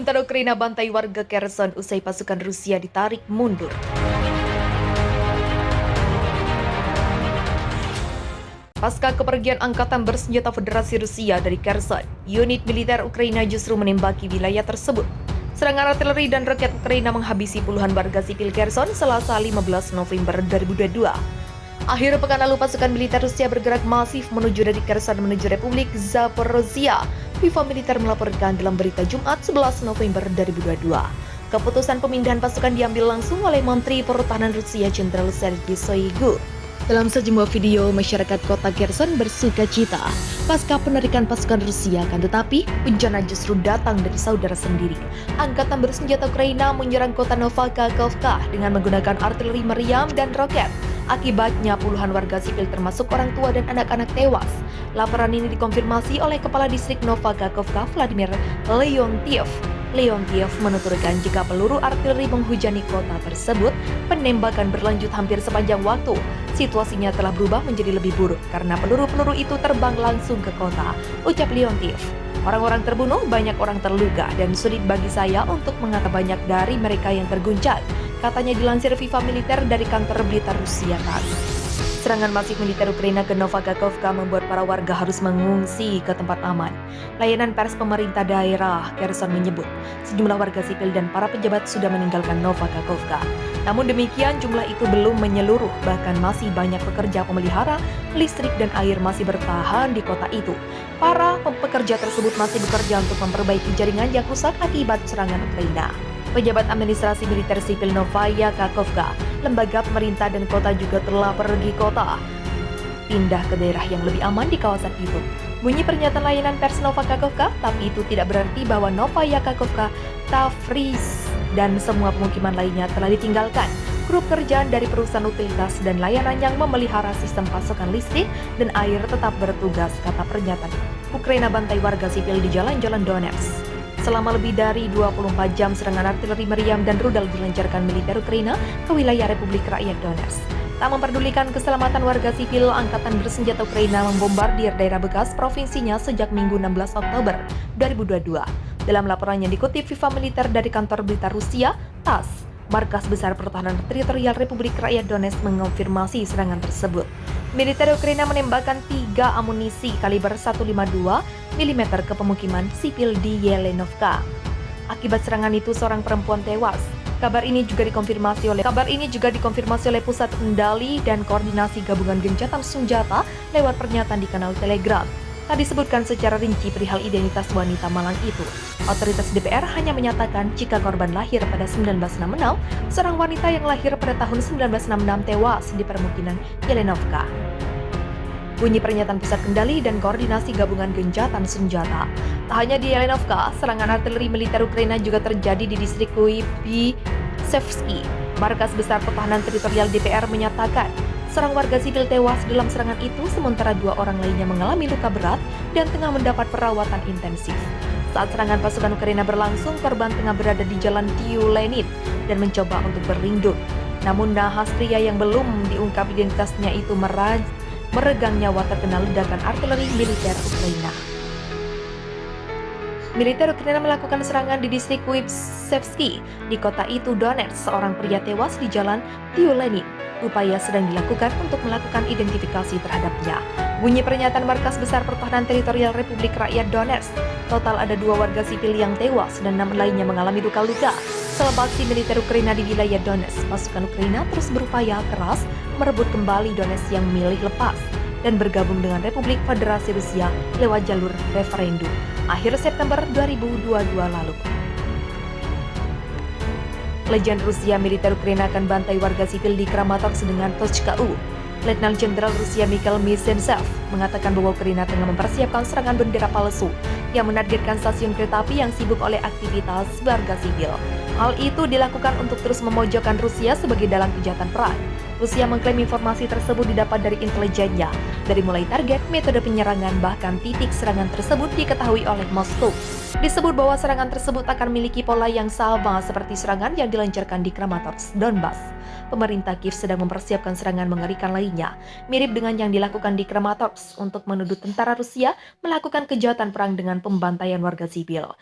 Tentara Ukraina bantai warga Kherson usai pasukan Rusia ditarik mundur. Pasca kepergian angkatan bersenjata Federasi Rusia dari Kherson, unit militer Ukraina justru menembaki wilayah tersebut. Serangan artileri dan roket Ukraina menghabisi puluhan warga sipil Kherson Selasa 15 November 2022. Akhir pekan lalu pasukan militer Rusia bergerak masif menuju dari Kherson menuju Republik Zaporozhia. FIFA militer melaporkan dalam berita Jumat 11 November 2022. Keputusan pemindahan pasukan diambil langsung oleh Menteri Pertahanan Rusia Jenderal Sergei Shoigu. Dalam sejumlah video, masyarakat kota Kherson bersuka cita pasca penarikan pasukan Rusia, kan tetapi bencana justru datang dari saudara sendiri. Angkatan bersenjata Ukraina menyerang kota Novakhovka dengan menggunakan artileri meriam dan roket. Akibatnya puluhan warga sipil termasuk orang tua dan anak-anak tewas. Laporan ini dikonfirmasi oleh Kepala Distrik Novakhovka Vladimir Leontiev. Leontiev menuturkan jika peluru artileri menghujani kota tersebut, penembakan berlanjut hampir sepanjang waktu. Situasinya telah berubah menjadi lebih buruk karena peluru-peluru itu terbang langsung ke kota, ucap Leontiev. Orang-orang terbunuh, banyak orang terluka, dan sulit bagi saya untuk mengatakan banyak dari mereka yang terguncang, katanya dilansir FIFA militer dari kantor berita Rusia TASS. Serangan masif militer Ukraina ke Novakhovka membuat para warga harus mengungsi ke tempat aman. Layanan pers pemerintah daerah Kherson menyebut sejumlah warga sipil dan para pejabat sudah meninggalkan Novakhovka. Namun demikian jumlah itu belum menyeluruh, bahkan masih banyak pekerja pemelihara listrik dan air masih bertahan di kota itu. Para pekerja tersebut masih bekerja untuk memperbaiki jaringan yang rusak akibat serangan Ukraina. Pejabat administrasi militer sipil Novakhovka, lembaga pemerintah dan kota juga telah pergi kota, pindah ke daerah yang lebih aman di kawasan itu. Bunyi pernyataan layanan pers Novakhovka, tapi itu tidak berarti bahwa Novakhovka, Tavris, dan semua pemukiman lainnya telah ditinggalkan. Grup kerjaan dari perusahaan utilitas dan layanan yang memelihara sistem pasokan listrik dan air tetap bertugas, kata pernyataan. Ukraina bantai warga sipil di jalan-jalan Donetsk. Selama lebih dari 24 jam serangan artileri meriam dan rudal dilancarkan militer Ukraina ke wilayah Republik Rakyat Donetsk. Tak memperdulikan keselamatan warga sipil, angkatan bersenjata Ukraina membombardir daerah bekas provinsinya sejak Minggu 16 Oktober 2022. Dalam laporan yang dikutip FIFA militer dari kantor berita Rusia, TASS, Markas Besar Pertahanan Teritorial Republik Rakyat Donetsk mengonfirmasi serangan tersebut. Militer Ukraina menembakkan 3 amunisi kaliber 152 mm ke pemukiman sipil di Yelenovka. Akibat serangan itu seorang perempuan tewas. Kabar ini juga dikonfirmasi oleh Pusat Kendali dan Koordinasi Gabungan Gencatan Senjata lewat pernyataan di kanal Telegram. Tak disebutkan secara rinci perihal identitas wanita malang itu. Otoritas DPR hanya menyatakan jika korban lahir pada 1966, seorang wanita yang lahir pada tahun 1966 tewas di permukiman Yelenovka. Bunyi pernyataan Pusat Kendali dan Koordinasi Gabungan Gencatan Senjata. Tak hanya di Yelenovka, serangan artileri militer Ukraina juga terjadi di distrik Kuibysevsky. Markas Besar Pertahanan Teritorial DPR menyatakan seorang warga sipil tewas dalam serangan itu, sementara 2 orang lainnya mengalami luka berat dan tengah mendapat perawatan intensif. Saat serangan pasukan Ukraina berlangsung, korban tengah berada di jalan Tyulenin dan mencoba untuk berlindung. Namun nahas pria yang belum diungkap identitasnya itu meregang nyawa terkena ledakan artileri militer Ukraina. Militer Ukraina melakukan serangan di distrik Kuibysevsky. Di kota itu Donetsk, seorang pria tewas di jalan Tyulenin. Upaya sedang dilakukan untuk melakukan identifikasi terhadapnya. Bunyi pernyataan Markas Besar Pertahanan Teritorial Republik Rakyat Donetsk. Total ada 2 warga sipil yang tewas dan 6 lainnya mengalami luka-luka. Selepas aksi militer Ukraina di wilayah Donetsk, pasukan Ukraina terus berupaya keras merebut kembali Donetsk yang milih lepas dan bergabung dengan Republik Federasi Rusia lewat jalur referendum akhir September 2022 lalu. Legend Rusia, militer Ukraina akan bantai warga sipil di Kramatorsk dengan Tochka-U. Letnan Jenderal Rusia Mikhail Mizintsev mengatakan bahwa Ukraina tengah mempersiapkan serangan bendera palsu yang menargetkan stasiun kereta api yang sibuk oleh aktivitas warga sipil. Hal itu dilakukan untuk terus memojokkan Rusia sebagai dalang kejahatan perang. Rusia mengklaim informasi tersebut didapat dari intelijennya. Dari mulai target, metode penyerangan, bahkan titik serangan tersebut diketahui oleh Moskow. Disebut bahwa serangan tersebut akan memiliki pola yang sama seperti serangan yang dilancarkan di Kramatorsk, Donbas. Pemerintah Kiev sedang mempersiapkan serangan mengerikan lainnya, mirip dengan yang dilakukan di Kramatorsk untuk menuduh tentara Rusia melakukan kejahatan perang dengan pembantaian warga sipil.